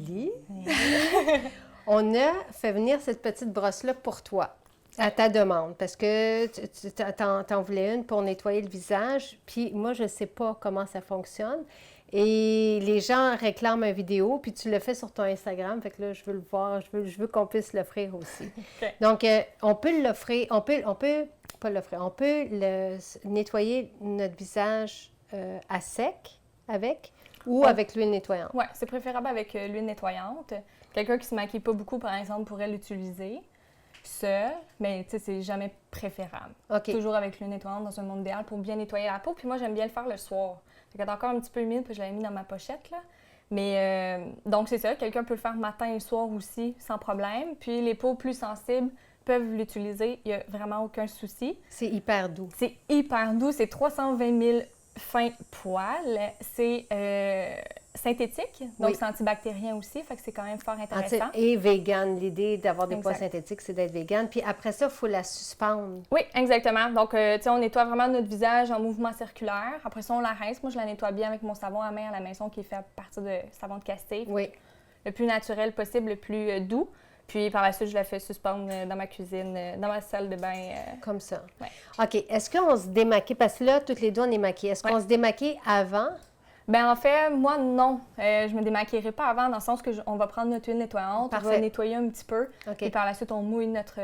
Julie, on a fait venir cette petite brosse-là pour toi, à ta demande, parce que tu t'en voulais une pour nettoyer le visage, puis moi, je ne sais pas comment ça fonctionne. Et les gens réclament une vidéo, puis tu le fais sur ton Instagram, fait que là, je veux le voir, je veux qu'on puisse l'offrir aussi. Okay. Donc, on peut l'offrir, on peut nettoyer notre visage à sec avec ou avec l'huile nettoyante. Oui, c'est préférable avec l'huile nettoyante. Quelqu'un qui ne se maquille pas beaucoup, par exemple, pourrait l'utiliser seul, mais tu sais, c'est jamais préférable. Okay. Toujours avec l'huile nettoyante dans un monde idéal pour bien nettoyer la peau. Puis moi, j'aime bien le faire le soir. Elle est encore un petit peu humide, puis je l'avais mis dans ma pochette, là. Mais donc, c'est ça. Quelqu'un peut le faire matin et le soir aussi, sans problème. Puis les peaux plus sensibles peuvent l'utiliser. Il n'y a vraiment aucun souci. C'est hyper doux. C'est hyper doux. C'est 320 000 fins poils. C'est synthétique, donc c'est antibactérien aussi, fait que c'est quand même fort intéressant. Et vegan. L'idée d'avoir des poils synthétiques, c'est d'être vegan. Puis après ça, il faut la suspendre. Oui, exactement. Donc, tu sais, on nettoie vraiment notre visage en mouvement circulaire. Après ça, on la rince. Moi, je la nettoie bien avec mon savon à main à la maison qui est fait à partir de savon de Castille. Oui. Le plus naturel possible, le plus doux. Puis par la suite, je la fais suspendre dans ma cuisine, dans ma salle de bain. Comme ça. Ouais. OK. Est-ce qu'on se démaquille? Parce que là, toutes les deux, on est maquillées. Est-ce qu'on se démaquille avant? Bien, en fait, moi, non. Je me démaquillerai pas avant, dans le sens que on va prendre notre huile nettoyante, on va nettoyer un petit peu, et par la suite, on mouille notre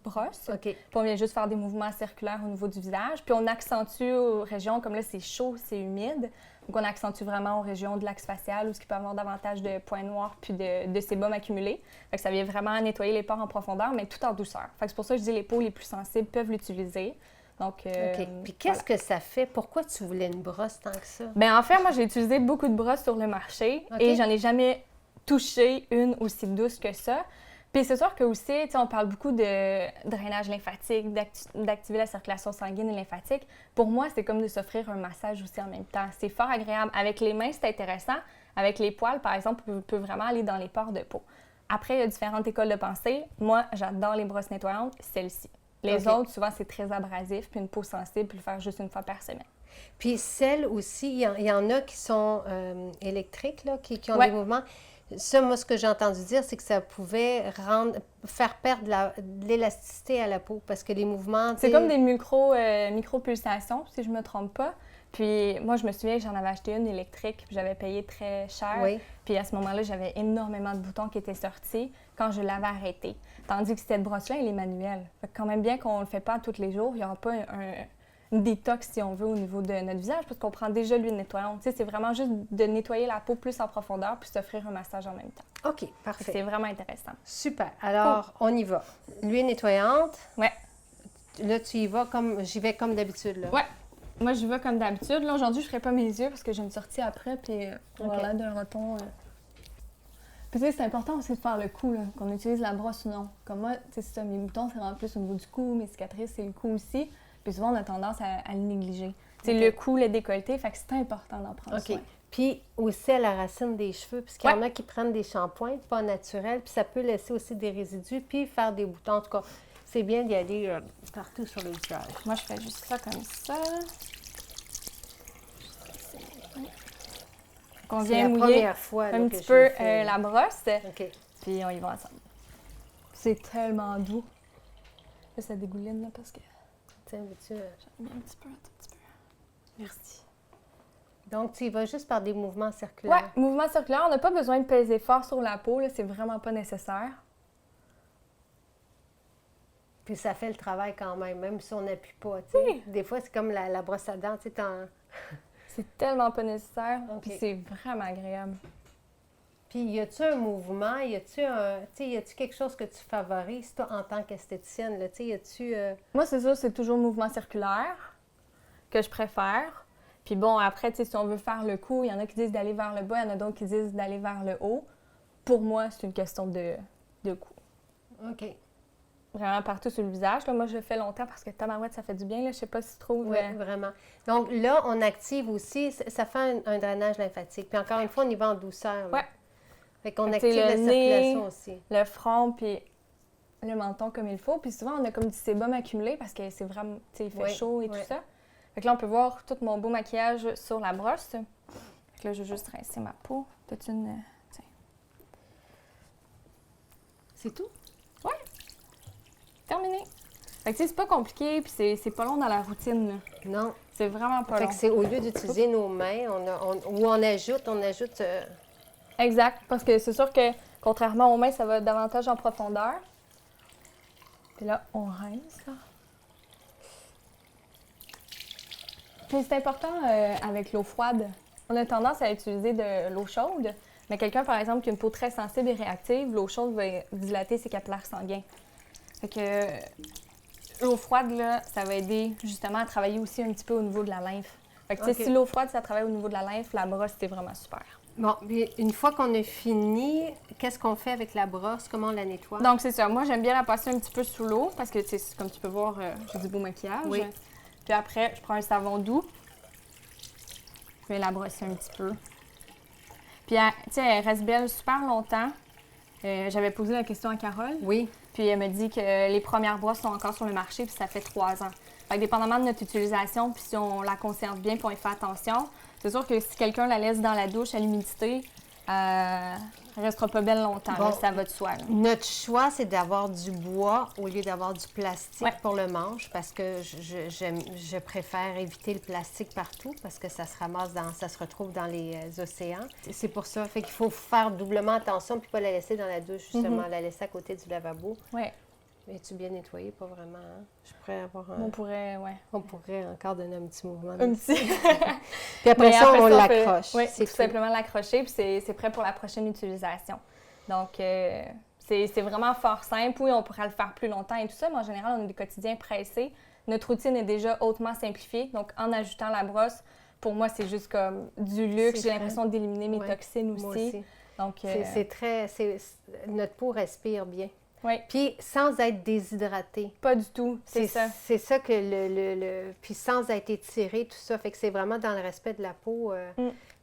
brosse. Puis on vient juste faire des mouvements circulaires au niveau du visage. Puis on accentue aux régions, comme là, c'est chaud, c'est humide. Donc, on accentue vraiment aux régions de l'axe facial, où il peut y avoir davantage de points noirs puis de sébum accumulés. Fait que ça vient vraiment nettoyer les pores en profondeur, mais tout en douceur. Fait que c'est pour ça que je dis les peaux les plus sensibles peuvent l'utiliser. Donc, Puis qu'est-ce que ça fait? Pourquoi tu voulais une brosse tant que ça? Bien, en fait, moi, j'ai utilisé beaucoup de brosses sur le marché et j'en ai jamais touché une aussi douce que ça. Puis c'est sûr que aussi, tu sais, on parle beaucoup de drainage lymphatique, d'activer la circulation sanguine et lymphatique. Pour moi, c'est comme de s'offrir un massage aussi en même temps. C'est fort agréable. Avec les mains, c'est intéressant. Avec les poils, par exemple, on peut vraiment aller dans les pores de peau. Après, il y a différentes écoles de pensée. Moi, j'adore les brosses nettoyantes, celle-ci. Les autres, souvent, c'est très abrasif, puis une peau sensible, puis le faire juste une fois par semaine. Puis celles aussi, il y en a qui sont électriques, là, qui ont des mouvements. Ça, moi, ce que j'ai entendu dire, c'est que ça pouvait faire perdre de l'élasticité à la peau, parce que les mouvements... C'est comme des micro-pulsations, si je ne me trompe pas. Puis moi, je me souviens que j'en avais acheté une électrique, puis j'avais payé très cher. Oui. Puis à ce moment-là, j'avais énormément de boutons qui étaient sortis quand je l'avais arrêtée. Tandis que cette brosse-là, elle est manuelle. Fait que quand même bien qu'on ne le fait pas tous les jours, il n'y aura pas une détox, si on veut, au niveau de notre visage, parce qu'on prend déjà l'huile nettoyante. Tu sais, c'est vraiment juste de nettoyer la peau plus en profondeur, puis s'offrir un massage en même temps. OK, parfait. C'est vraiment intéressant. Super. Alors, on y va. L'huile nettoyante. Ouais. Là, tu y vas comme... J'y vais comme d'habitude, là. Ouais. Moi, j'y vais comme d'habitude. Là, aujourd'hui, je ne ferai pas mes yeux parce que j'ai une sortie après, puis on va l'air d'un raton. Puis, tu sais, c'est important aussi de faire le cou, là, qu'on utilise la brosse ou non. Comme moi, tu sais, c'est ça, mes boutons, c'est vraiment plus au niveau du cou, mes cicatrices, c'est le cou aussi. Puis souvent, on a tendance à le négliger. C'est le cou, le décolleté, fait que c'est important d'en prendre soin. Puis aussi à la racine des cheveux, puisqu'il y en a qui prennent des shampoings pas naturels, puis ça peut laisser aussi des résidus, puis faire des boutons. En tout cas, c'est bien d'y aller partout sur le visage. Moi, je fais juste ça comme ça. On vient mouiller un petit peu la brosse, puis on y va ensemble. C'est tellement doux. Là, ça dégouline, là, parce que... Tiens, veux-tu... J'en mets un petit peu. Merci. Donc, tu y vas juste par des mouvements circulaires? Oui, mouvements circulaires. On n'a pas besoin de peser fort sur la peau, là, c'est vraiment pas nécessaire. Puis ça fait le travail quand même si on n'appuie pas, tu sais. Oui. Des fois, c'est comme la brosse à dents, tu sais, C'est tellement pas nécessaire, puis c'est vraiment agréable. Puis, y a-tu un mouvement, y a-tu quelque chose que tu favorises, toi, en tant qu'esthéticienne, là, tu sais, y a-tu... Moi, c'est ça, c'est toujours le mouvement circulaire que je préfère. Puis bon, après, tu sais, si on veut faire le cou, il y en a qui disent d'aller vers le bas, il y en a d'autres qui disent d'aller vers le haut. Pour moi, c'est une question de cou. OK. Vraiment partout sur le visage. Là, moi, je le fais longtemps parce que tabarouette, ça fait du bien. Là. Je sais pas si tu trouves... Oui, vraiment. Donc là, on active aussi, ça fait un drainage lymphatique. Puis encore une fois, on y va en douceur. Oui. Fait qu'on active la circulation aussi. Le front, puis le menton comme il faut. Puis souvent, on a comme du sébum accumulé parce que c'est vraiment... Tu sais, il fait chaud et tout ça. Fait que là, on peut voir tout mon beau maquillage sur la brosse. Fait que là, je vais juste rincer ma peau. T'as-tu une... Tiens. C'est tout? Ouais. Terminé. Fait que tu sais, c'est pas compliqué, puis c'est pas long dans la routine, là. Non. C'est vraiment pas Fait long. que c'est au lieu d'utiliser nos mains, on ajoute... Exact, parce que c'est sûr que, contrairement aux mains, ça va davantage en profondeur. Puis là, on rince, là. Puis c'est important avec l'eau froide. On a tendance à utiliser de l'eau chaude, mais quelqu'un, par exemple, qui a une peau très sensible et réactive, l'eau chaude va dilater ses capillaires sanguins. Fait que l'eau froide, là, ça va aider justement à travailler aussi un petit peu au niveau de la lymphe. Fait que si l'eau froide, ça travaille au niveau de la lymphe, la brosse, c'est vraiment super. Bon, puis une fois qu'on a fini, qu'est-ce qu'on fait avec la brosse? Comment on la nettoie? Donc, c'est ça. Moi, j'aime bien la passer un petit peu sous l'eau parce que, comme tu peux voir, j'ai du beau maquillage. Oui. Puis après, je prends un savon doux. Je vais la brosser un petit peu. Puis, tu sais, elle reste belle super longtemps. J'avais posé la question à Carole. Oui. Puis, elle me dit que les premières brosses sont encore sur le marché, puis ça fait 3 ans. Fait que dépendamment de notre utilisation, puis si on la conserve bien, puis on y fait attention, c'est sûr que si quelqu'un la laisse dans la douche à l'humidité, elle ne restera pas belle longtemps, Bon, là, ça va de soi. Là. Notre choix, c'est d'avoir du bois au lieu d'avoir du plastique Ouais. pour le manche, parce que je préfère éviter le plastique partout, parce que ça se ramasse ça se retrouve dans les océans. C'est pour ça. Fait qu'il faut faire doublement attention, puis pas la laisser dans la douche, justement, la laisser à côté du lavabo. Oui. Es-tu bien nettoyé? Pas vraiment, hein? Je pourrais avoir un... On pourrait, ouais. On pourrait encore donner un petit mouvement. Un petit. Puis après ça, on l'accroche. Oui, c'est tout simplement l'accrocher, puis c'est prêt pour la prochaine utilisation. Donc, c'est vraiment fort simple. Oui, on pourra le faire plus longtemps et tout ça, mais en général, on a des quotidiens pressés. Notre routine est déjà hautement simplifiée. Donc, en ajoutant la brosse, pour moi, c'est juste comme du luxe. J'ai l'impression d'éliminer mes toxines aussi. Moi aussi. Donc, notre peau respire bien. Oui. Puis sans être déshydratée. Pas du tout, c'est ça. C'est ça que puis sans être étiré, tout ça. Fait que c'est vraiment dans le respect de la peau.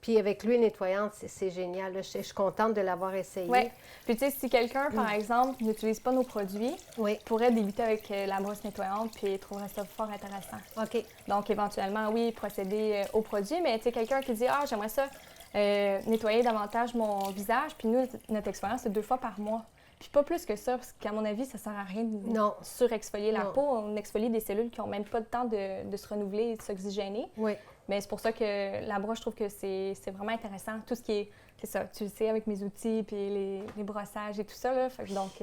Puis avec l'huile nettoyante, c'est génial. Là. Je suis contente de l'avoir essayé. Oui. Puis tu sais, si quelqu'un, par exemple, n'utilise pas nos produits, pourrait débuter avec la brosse nettoyante, puis trouverait ça fort intéressant. OK. Donc, éventuellement, oui, procéder aux produits, mais tu sais, quelqu'un qui dit « Ah, j'aimerais ça nettoyer davantage mon visage », puis nous, notre expérience, c'est 2 fois par mois. Puis pas plus que ça, parce qu'à mon avis, ça sert à rien de surexfolier la peau. On exfolie des cellules qui n'ont même pas le temps de se renouveler et de s'oxygéner. Oui. Mais c'est pour ça que la brosse, je trouve que c'est vraiment intéressant. Tout ce qui est, c'est ça, tu le sais, avec mes outils, puis les brossages et tout ça, là. Fait que donc...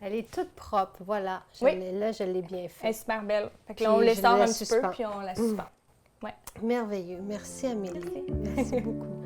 Elle est toute propre, voilà. Là, je l'ai bien fait. Elle est super belle. Fait que là, on les sort un petit peu, puis on la suspend. Ouais. Merveilleux. Merci, Amélie. Merci beaucoup.